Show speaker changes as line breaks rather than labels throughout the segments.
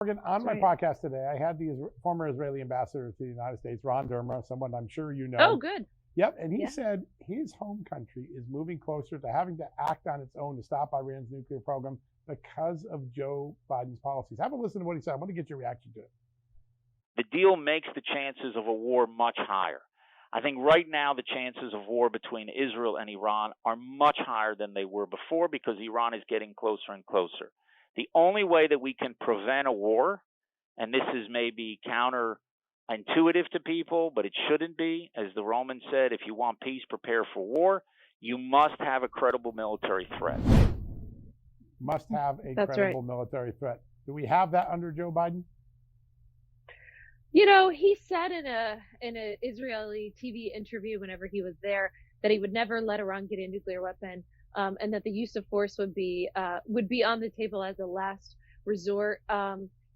Morgan, on my podcast today, I had the former Israeli ambassador to the United States, Ron Dermer, someone I'm sure you know.
Oh, good.
Yep, and he said his home country is moving closer to having to act on its own to stop Iran's nuclear program because of Joe Biden's policies. Have a listen to what he said. I want to get your reaction to it.
The deal makes the chances of a war much higher. I think right now the chances of war between Israel and Iran are much higher than they were before because Iran is getting closer and closer. The only way that we can prevent a war, and this is maybe counterintuitive to people, but it shouldn't be, as the Romans said, if you want peace, prepare for war, you must have a credible military threat.
Must have a credible military threat. Do we have that under Joe Biden?
You know, he said in a Israeli TV interview whenever he was there that he would never let Iran get a nuclear weapon, and that the use of force would be on the table as a last resort.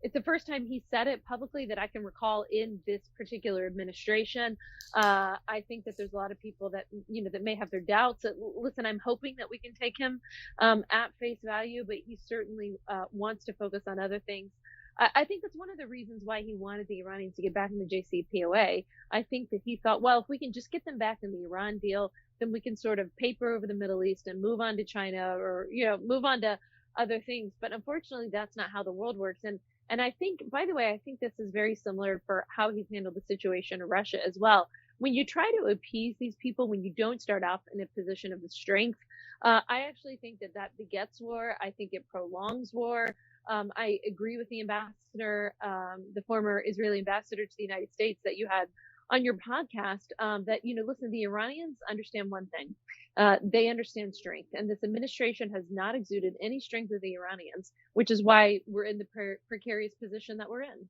It's the first time he said it publicly that I can recall in this particular administration. I think that there's a lot of people that, that may have their doubts. Listen, I'm hoping that we can take him at face value, but he certainly wants to focus on other things. I think that's one of the reasons why he wanted the Iranians to get back in the JCPOA. I think that he thought, well, if we can just get them back in the Iran deal, then we can sort of paper over the Middle East and move on to China or, move on to other things. But unfortunately, that's not how the world works. And I think, by the way, I think this is very similar for how he's handled the situation in Russia as well. When you try to appease these people, when you don't start off in a position of strength, I actually think that begets war. I think it prolongs war. I agree with the ambassador, the former Israeli ambassador to the United States that you had on your podcast, that, listen, the Iranians understand one thing. They understand strength, and this administration has not exuded any strength of the Iranians, which is why we're in the precarious position that we're in.